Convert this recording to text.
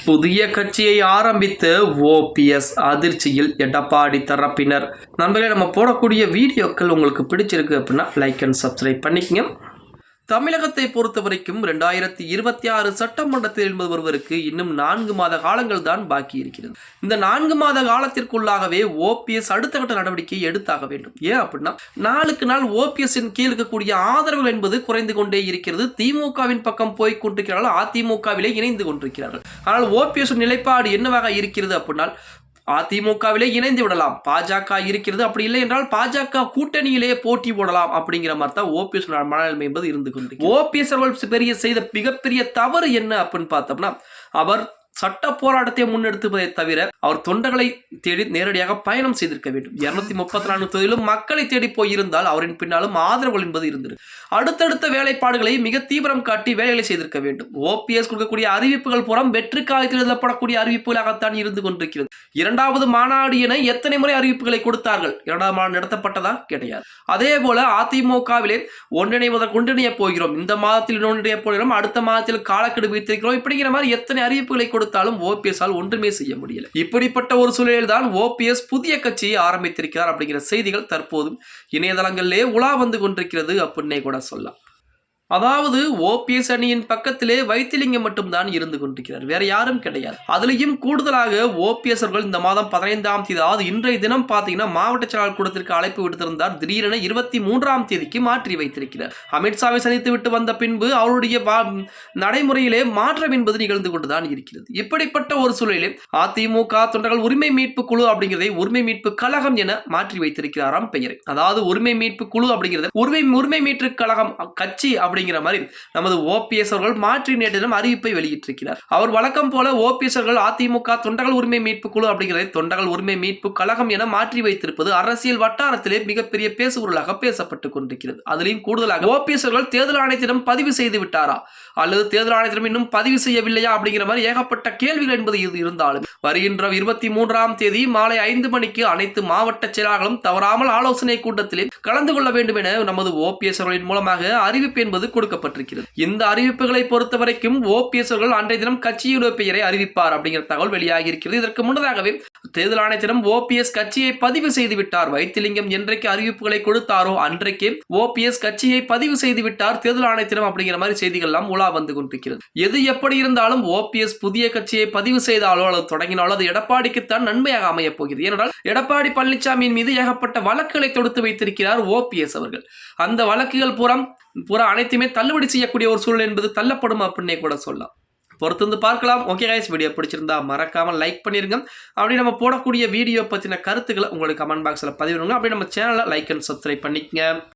புதிய கட்சியை ஆரம்பித்த ஓபிஎஸ் அதிர்ச்சியில் எடப்பாடி தரப்பினர். நண்பர்களே, நம்ம போடக்கூடிய வீடியோக்கள் உங்களுக்கு பிடிச்சிருக்கு அப்படின்னா லைக் அண்ட் சப்ஸ்கிரைப் பண்ணிக்கங்க. தமிழகத்தை பொறுத்த வரைக்கும் 2026 சட்டமன்றத்தில் என்பது வருவதற்கு இன்னும் 4 மாத காலங்கள் தான் பாக்கி இருக்கிறது. இந்த 4 மாத காலத்திற்குள்ளாகவே ஓபிஎஸ் அடுத்த கட்ட நடவடிக்கை எடுத்தாக வேண்டும். ஏன் அப்படின்னா நாளுக்கு நாள் ஓபிஎஸ்ஸின் கீழ் இருக்கக்கூடிய ஆதரவுகள் என்பது குறைந்து கொண்டே இருக்கிறது. திமுகவின் பக்கம் போய் கொண்டிருக்கிறார்கள், அதிமுகவிலே இணைந்து கொண்டிருக்கிறார்கள். ஆனால் ஓபிஎஸ் நிலைப்பாடு என்னவாக இருக்கிறது அப்படின்னா அதிமுகவிலே இணைந்து விடலாம், பாஜக இருக்கிறது, அப்படி இல்லை என்றால் பாஜக கூட்டணியிலே போட்டி போடலாம் அப்படிங்கிற மாதிரி தான் ஓபிஎஸ் மனநிலைமை என்பது இருந்து கொண்டு. ஓபிஎஸ் அவர்கள் பெரிய செய்த மிகப்பெரிய தவறு என்ன அப்படின்னு பார்த்தோம்னா, அவர் சட்ட போராட்டத்தை முன்னெடுத்துவதை தவிர அவர் தொண்டர்களை தேடி நேரடியாக பயணம் செய்திருக்க வேண்டும். 234 தொகுதியிலும் மக்களை தேடி போயிருந்தால் அவரின் பின்னாலும் ஆதரவுகள் என்பது இருந்தது. அடுத்தடுத்த வேலைப்பாடுகளை மிக தீவிரம் காட்டி வேலைகளை செய்திருக்க வேண்டும். ஓபிஎஸ் கொடுக்கக்கூடிய அறிவிப்புகள் புறம் வெற்றி காலத்தில் எழுதப்படக்கூடிய அறிவிப்புகளாகத்தான் இருந்து கொண்டிருக்கிறது. 2வது மாநாடு என எத்தனை முறை அறிவிப்புகளை கொடுத்தார்கள்? 2வது மாநாடு நடத்தப்பட்டதா? கிடையாது. அதே போல அதிமுகவிலே ஒன்றிணைய போகிறோம், இந்த மாதத்தில் ஒன்றிணைய போகிறோம், அடுத்த மாதத்தில் காலக்கெடு வைத்திருக்கிறோம், இப்படிங்கிற மாதிரி எத்தனை அறிவிப்புகளை கொடுத்தாலும் ஓபிஎஸ் ஒன்றுமே செய்ய முடியல. இப்படிப்பட்ட ஒரு சூழலில் தான் ஓபிஎஸ் புதிய கட்சியை ஆரம்பித்திருக்கிறார் அப்படிங்கிற செய்திகள் தற்போதும் இணையதளங்களிலே உலா வந்து கொண்டிருக்கிறது அப்படின்னே கூட சொல்லலாம். அதாவது ஓபிஎஸ் அணியின் பக்கத்திலே வைத்திலிங்கம் மட்டும்தான் இருந்து கொண்டிருக்கிறார், வேற யாரும் கிடையாது. அதுலயும் கூடுதலாக ஓபிஎஸ் அவர்கள் இந்த மாதம் 15ஆம் தேதி, அதாவது இன்றைய தினம் பார்த்தீங்கன்னா மாவட்ட செயலாளர் கூட்டத்திற்கு அழைப்பு விடுத்திருந்தார். திடீரென 23ஆம் தேதிக்கு மாற்றி வைத்திருக்கிறார். அமித்ஷாவை சந்தித்து விட்டு வந்த பின்பு அவருடைய நடைமுறையிலே மாற்றம் என்பது நிகழ்ந்து கொண்டுதான் இருக்கிறது. இப்படிப்பட்ட ஒரு சூழலிலே அதிமுக தொண்டர்கள் உரிமை மீட்பு குழு அப்படிங்கிறதை உரிமை மீட்பு கழகம் என மாற்றி வைத்திருக்கிறாராம் பெயரை. அதாவது உரிமை மீட்பு குழு அப்படிங்கிறது உரிமை மீட்பு கழகம் கட்சி அப்படிங்கிற மாதிரி நமது ஓபிஎஸ் அவர்கள் மாற்றி நேற்று தினம் அறிவிப்பை வெளியிட்டிருக்கிறார். அவர் வழக்கம் போல ஓபிஎஸ் அவர்கள் அதிமுக தொண்டர்கள் உரிமை மீட்பு குழு அப்படிங்கிறதை தொண்டர்கள் உரிமை மீட்பு கழகம் என மாற்றி வைத்திருப்பது அரசியல் வட்டாரத்திலே மிகப்பெரிய பேசுபொருளாக பேசப்பட்டுக் கொண்டிருக்கிறது. அதிலும் கூடுதலாக ஓபிஎஸ் அவர்கள் தேர்தல் ஆணையத்திடம் பதிவு செய்து விட்டாரா அல்லது தேர்தல் ஆணையத்திடம் இன்னும் பதிவு செய்யவில்லையா அப்படிங்கிற மாதிரி ஏகப்பட்ட கேள்விகள் என்பது இருந்தாலும் வருகின்ற 23ஆம் தேதி மாலை 5 மணிக்கு அனைத்து மாவட்ட செயலாளர்களும் தவறாமல் ஆலோசனை கூட்டத்திலே கலந்து கொள்ள வேண்டும் என நமது ஓபிஎஸ் அவர்களின் மூலமாக அறிவிப்பு என்பது கொடுக்கப்பட்டிருக்கிறது. இந்த அறிவிப்புகளை பொறுத்த வரைக்கும் ஓபிஎஸ் அவர்கள் அன்றைய தினம் கட்சியுடைய பெயரை அறிவிப்பார் அப்படிங்கிற தகவல் வெளியாகி இருக்கிறது. இதற்கு முன்னதாகவே தேர்தல் ஆணையத்திடம் ஓபிஎஸ் கட்சியை பதிவு செய்து விட்டார். வைத்திலிங்கம் என்றைக்கு அறிவிப்புகளை கொடுத்தாரோ அன்றைக்கு ஓபிஎஸ் கட்சியை பதிவு செய்து விட்டார் தேர்தல் ஆணையத்திடம் அப்படிங்கிற மாதிரி செய்திகள் எல்லாம் உலா வந்து கொண்டிருக்கிறது. எது எப்படி இருந்தாலும் ஓபிஎஸ் புதிய கட்சியை பதிவு செய்தாலோ அல்லது தொடங்கினாலோ அது எடப்பாடிக்குத்தான் நன்மையாக அமைய போகிறது. ஏனென்றால் எடப்பாடி பழனிசாமியின் மீது ஏகப்பட்ட வழக்குகளை தொடுத்து வைத்திருக்கிறார் ஓபிஎஸ் அவர்கள். அந்த வழக்குகள் பூரா அனைத்துமே தள்ளுபடி செய்யக்கூடிய ஒரு சூழல் என்பது தள்ளப்படும் அப்படின்னே கூட சொல்லலாம். பொறுத்து வந்து பார்க்கலாம். ஓகே கைஸ், வீடியோ பிடிச்சிருந்தா மறக்காம லைக் பண்ணிருங்க. அப்படி நம்ம போடக்கூடிய வீடியோ பற்றின கருத்துக்களை உங்களுக்கு கமெண்ட் பாக்ஸில் பதிவிடுங்க. அப்படி நம்ம சேனலை லைக் அண்ட் சப்ஸ்கிரைப் பண்ணிக்கங்க.